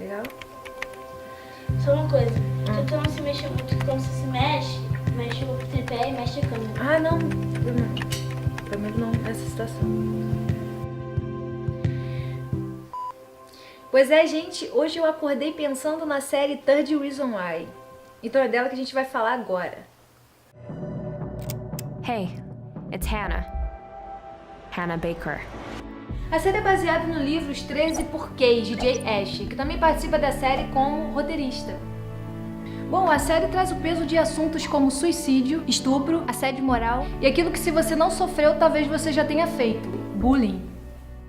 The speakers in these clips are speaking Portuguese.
Legal? Só uma coisa, tu não se mexe muito, quando você se mexe o tripé e mexe a câmera. Ah, não. Comigo não, nessa situação. Pois é, gente, hoje eu acordei pensando na série 30 Reasons Why. Então é dela que a gente vai falar agora. Hey, it's Hannah. Hannah Baker. A série é baseada no livro Os 13 Porquês, de Jay Ashe, que também participa da série como roteirista. Bom, a série traz o peso de assuntos como suicídio, estupro, assédio moral e aquilo que se você não sofreu, talvez você já tenha feito, bullying.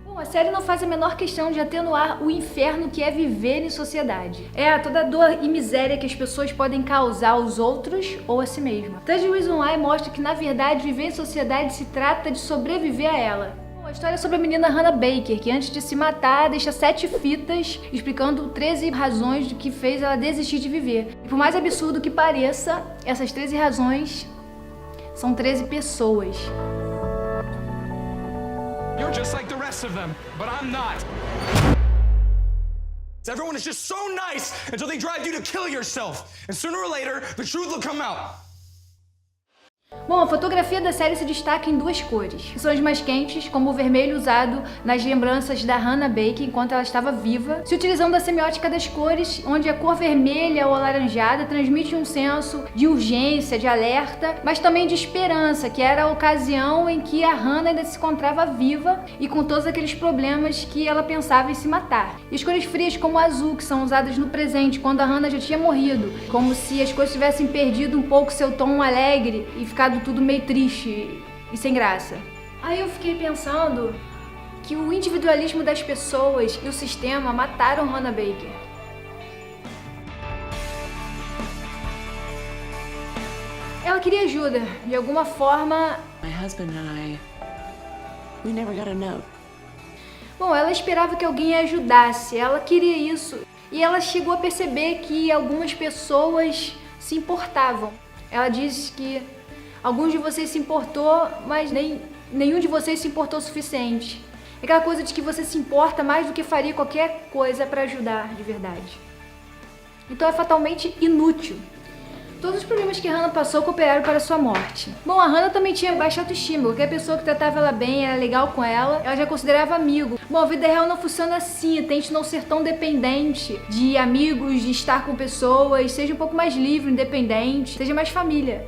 Bom, a série não faz a menor questão de atenuar o inferno que é viver em sociedade. É toda a dor e miséria que as pessoas podem causar aos outros ou a si mesma. 30 Reasons Why mostra que, na verdade, viver em sociedade se trata de sobreviver a ela. A história é sobre a menina Hannah Baker, que antes de se matar, deixa 7 fitas explicando 13 razões do que fez ela desistir de viver. E por mais absurdo que pareça, essas 13 razões são 13 pessoas. You're just like the rest of them, but I'm not. Everyone is just so nice until they drive you to kill yourself. And sooner or later, the truth will come out. Bom, a fotografia da série se destaca em 2 cores, que são as mais quentes, como o vermelho usado nas lembranças da Hannah Baker enquanto ela estava viva, se utilizando a semiótica das cores, onde a cor vermelha ou alaranjada transmite um senso de urgência, de alerta, mas também de esperança, que era a ocasião em que a Hannah ainda se encontrava viva e com todos aqueles problemas que ela pensava em se matar. E as cores frias como o azul, que são usadas no presente, quando a Hannah já tinha morrido, como se as coisas tivessem perdido um pouco seu tom alegre e ficado tudo meio triste e sem graça. Aí eu fiquei pensando que o individualismo das pessoas e o sistema mataram Hannah Baker. Ela queria ajuda, de alguma forma. My husband and we never got a note. Bom, ela esperava que alguém a ajudasse, ela queria isso. E ela chegou a perceber que algumas pessoas se importavam. Ela disse que alguns de vocês se importou, mas nenhum de vocês se importou o suficiente. Aquela coisa de que você se importa mais do que faria qualquer coisa para ajudar de verdade. Então é fatalmente inútil. Todos os problemas que Hannah passou cooperaram para sua morte. Bom, a Hannah também tinha baixa autoestima. Qualquer pessoa que tratava ela bem, era legal com ela já considerava amigo. Bom, a vida real não funciona assim. Tente não ser tão dependente de amigos, de estar com pessoas. Seja um pouco mais livre, independente. Seja mais família.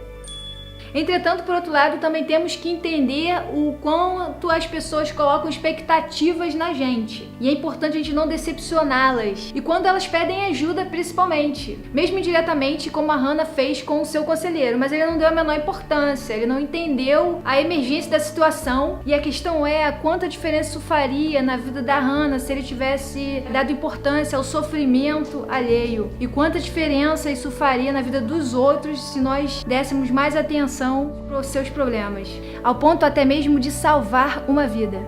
Entretanto, por outro lado, também temos que entender o quanto as pessoas colocam expectativas na gente. E é importante a gente não decepcioná-las. E quando elas pedem ajuda, principalmente. Mesmo indiretamente, como a Hannah fez com o seu conselheiro. Mas ele não deu a menor importância. Ele não entendeu a emergência da situação. E a questão é a quanta diferença isso faria na vida da Hannah se ele tivesse dado importância ao sofrimento alheio. E quanta diferença isso faria na vida dos outros se nós dessemos mais atenção para os seus problemas, ao ponto até mesmo de salvar uma vida.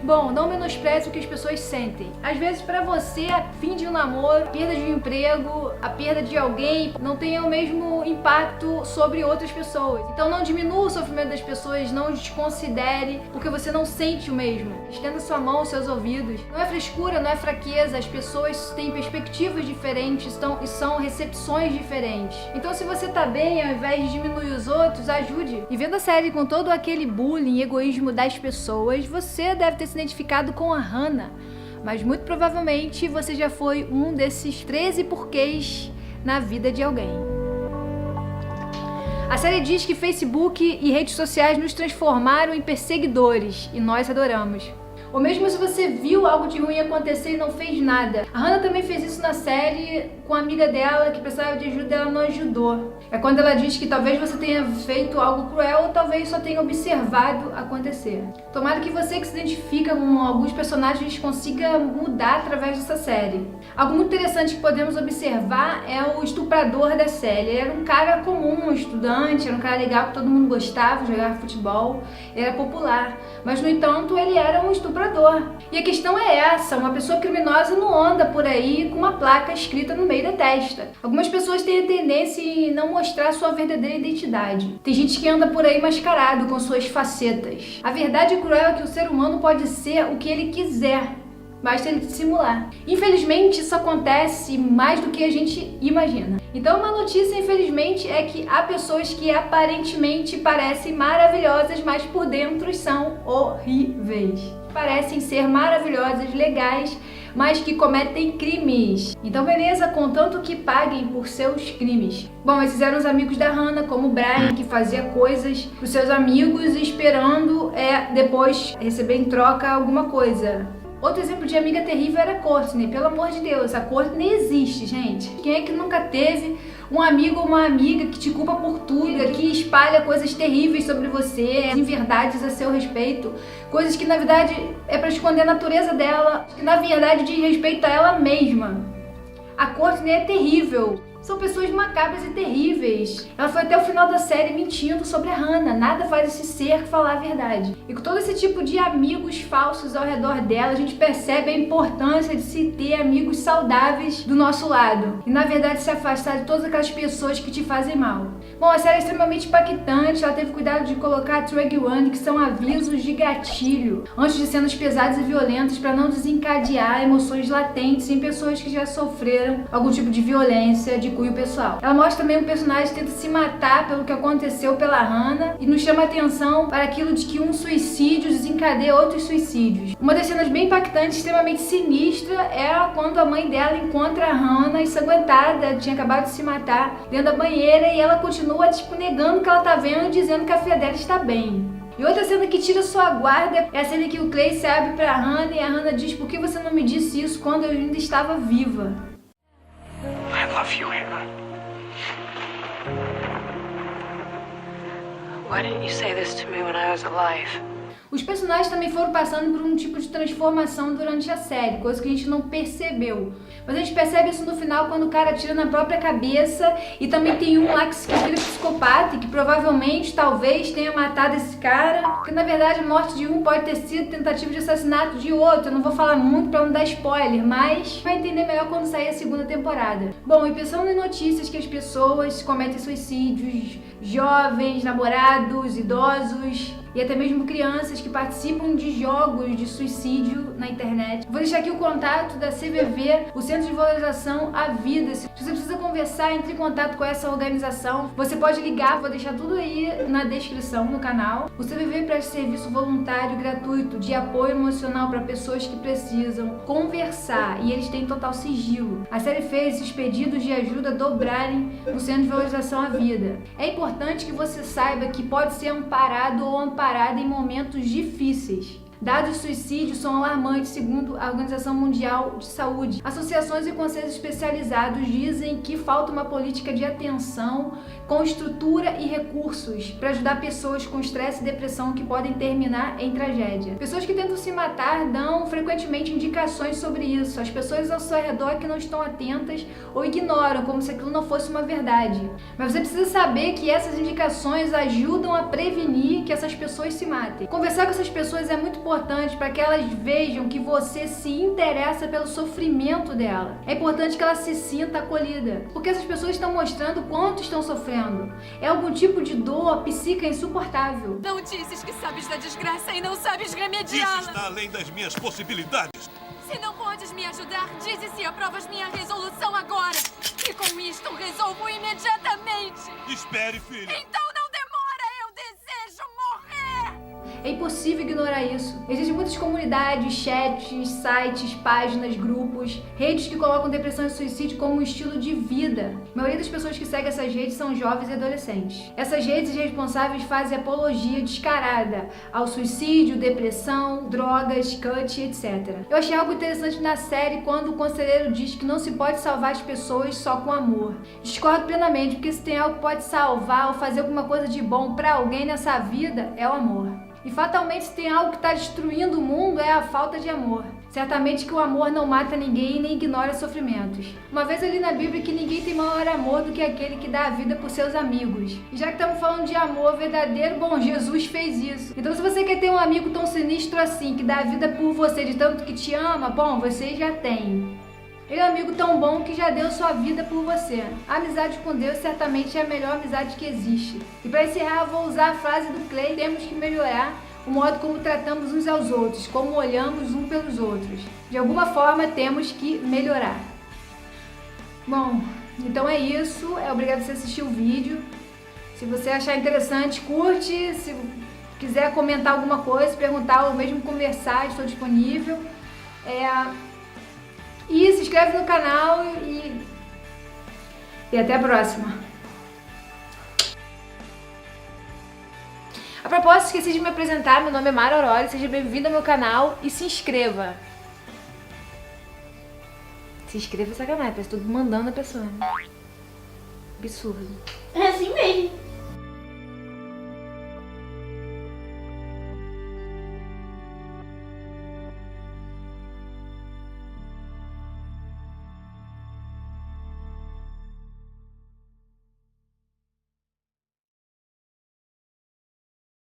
Bom, não menospreze o que as pessoas sentem. Às vezes, pra você, a fim de um namoro, a perda de um emprego, a perda de alguém não tem o mesmo impacto sobre outras pessoas. Então não diminua o sofrimento das pessoas, não desconsidere, porque você não sente o mesmo. Estenda sua mão aos seus ouvidos. Não é frescura, não é fraqueza. As pessoas têm perspectivas diferentes e são recepções diferentes. Então se você tá bem, ao invés de diminuir os outros, ajude. E vendo a série com todo aquele bullying e egoísmo das pessoas, você deve ter se identificado com a Hannah, mas muito provavelmente você já foi um desses 13 porquês na vida de alguém. A série diz que Facebook e redes sociais nos transformaram em perseguidores e nós adoramos. Ou mesmo se você viu algo de ruim acontecer e não fez nada. A Hannah também fez isso na série com a amiga dela que precisava de ajuda e ela não ajudou. É quando ela diz que talvez você tenha feito algo cruel ou talvez só tenha observado acontecer. Tomara que você que se identifica com alguns personagens consiga mudar através dessa série. Algo muito interessante que podemos observar é o estuprador da série. Ele era um cara comum, um estudante, era um cara legal que todo mundo gostava, jogava futebol, era popular. Mas no entanto ele era um estuprador. estuprador. E a questão é essa, uma pessoa criminosa não anda por aí com uma placa escrita no meio da testa. Algumas pessoas têm a tendência em não mostrar sua verdadeira identidade. Tem gente que anda por aí mascarado com suas facetas. A verdade cruel é que o ser humano pode ser o que ele quiser. Basta ele simular. Infelizmente, isso acontece mais do que a gente imagina. Então, uma notícia, infelizmente, é que há pessoas que aparentemente parecem maravilhosas, mas por dentro são horríveis. Parecem ser maravilhosas, legais, mas que cometem crimes. Então, beleza, contanto que paguem por seus crimes. Bom, esses eram os amigos da Hannah, como o Brian, que fazia coisas pros seus amigos esperando depois receber em troca alguma coisa. Outro exemplo de amiga terrível era a Courtney. Pelo amor de Deus, a Courtney existe, gente. Quem é que nunca teve um amigo ou uma amiga que te culpa por tudo, que espalha coisas terríveis sobre você, inverdades a seu respeito, coisas que na verdade é pra esconder a natureza dela, que na verdade diz respeito a ela mesma. A Courtney é terrível. São pessoas macabras e terríveis. Ela foi até o final da série mentindo sobre a Hannah. Nada faz esse ser falar a verdade. E com todo esse tipo de amigos falsos ao redor dela, a gente percebe a importância de se ter amigos saudáveis do nosso lado. E na verdade se afastar de todas aquelas pessoas que te fazem mal. Bom, a série é extremamente impactante. Ela teve cuidado de colocar trigger warning, que são avisos de gatilho, antes de cenas pesadas e violentas, para não desencadear emoções latentes em pessoas que já sofreram algum tipo de violência de cunho pessoal. Ela mostra também um personagem que tenta se matar pelo que aconteceu pela Hannah e nos chama a atenção para aquilo de que um suicídio desencadeia outros suicídios. Uma das cenas bem impactantes, extremamente sinistra, é quando a mãe dela encontra a Hannah ensanguentada, tinha acabado de se matar dentro da banheira, e ela continua negando o que ela tá vendo, dizendo que a filha dela está bem. E outra cena que tira sua guarda é a cena que o Clay se abre pra Hannah e a Hannah diz: por que você não me disse isso quando eu ainda estava viva? I love you, Hannah. Why didn't you say this to me when I was alive? Os personagens também foram passando por um tipo de transformação durante a série, coisa que a gente não percebeu. Mas a gente percebe isso no final, quando o cara atira na própria cabeça, e também tem um lá que vira psicopata e que provavelmente, talvez, tenha matado esse cara. Porque na verdade a morte de um pode ter sido tentativa de assassinato de outro. Eu não vou falar muito pra não dar spoiler, mas vai entender melhor quando sair a segunda temporada. Bom, e pensando em notícias que as pessoas cometem suicídios, jovens, namorados, idosos e até mesmo crianças que participam de jogos de suicídio na internet. Vou deixar aqui o contato da CVV, o Centro de Valorização à Vida. Se você precisa conversar, entre em contato com essa organização. Você pode ligar, vou deixar tudo aí na descrição no canal. O CVV presta serviço voluntário gratuito de apoio emocional para pessoas que precisam conversar, e eles têm total sigilo. A série fez esses pedidos de ajuda dobrarem no Centro de Valorização à Vida. É importante que você saiba que pode ser amparado ou amparada em momentos difíceis. Dados de suicídio são alarmantes, segundo a Organização Mundial de Saúde. Associações e conselhos especializados dizem que falta uma política de atenção com estrutura e recursos para ajudar pessoas com estresse e depressão que podem terminar em tragédia. Pessoas que tentam se matar dão frequentemente indicações sobre isso. As pessoas ao seu redor que não estão atentas ou ignoram, como se aquilo não fosse uma verdade. Mas você precisa saber que essas indicações ajudam a prevenir que essas pessoas se matem. Conversar com essas pessoas é muito importante para que elas vejam que você se interessa pelo sofrimento dela. É importante que ela se sinta acolhida, porque essas pessoas estão mostrando quanto estão sofrendo. É algum tipo de dor psíquica insuportável. Não dizes que sabes da desgraça e não sabes Isso remediá-la. está além das minhas possibilidades. Se não podes me ajudar, dize se aprovas minha resolução agora. E com isto resolvo imediatamente. Espere, filha. Então não demora, eu desejo morrer! É impossível ignorar isso. Existem muitas comunidades, chats, sites, páginas, grupos, redes que colocam depressão e suicídio como um estilo de vida. A maioria das pessoas que seguem essas redes são jovens e adolescentes. Essas redes responsáveis fazem apologia descarada ao suicídio, depressão, drogas, cut, etc. Eu achei algo interessante na série quando o conselheiro diz que não se pode salvar as pessoas só com amor. Discordo plenamente, porque se tem algo que pode salvar ou fazer alguma coisa de bom pra alguém nessa vida, é o amor. E fatalmente, se tem algo que está destruindo o mundo, é a falta de amor. Certamente que o amor não mata ninguém e nem ignora sofrimentos. Uma vez eu li na Bíblia que ninguém tem maior amor do que aquele que dá a vida por seus amigos. E já que estamos falando de amor verdadeiro, bom, Jesus fez isso. Então se você quer ter um amigo tão sinistro assim, que dá a vida por você de tanto que te ama, bom, você já tem. Ele é um amigo tão bom que já deu sua vida por você. A amizade com Deus certamente é a melhor amizade que existe. E para encerrar, eu vou usar a frase do Clay: temos que melhorar o modo como tratamos uns aos outros, como olhamos um pelos outros. De alguma forma temos que melhorar. Bom, então é isso. Obrigado por você assistir o vídeo. Se você achar interessante, curte. Se quiser comentar alguma coisa, perguntar ou mesmo conversar, estou disponível. E se inscreve no canal e até a próxima. A propósito, esqueci de me apresentar, meu nome é Mara Aurora, seja bem-vindo ao meu canal e se inscreva. Se inscreva é sacanagem, parece que tô mandando a pessoa, né? Absurdo. É assim mesmo.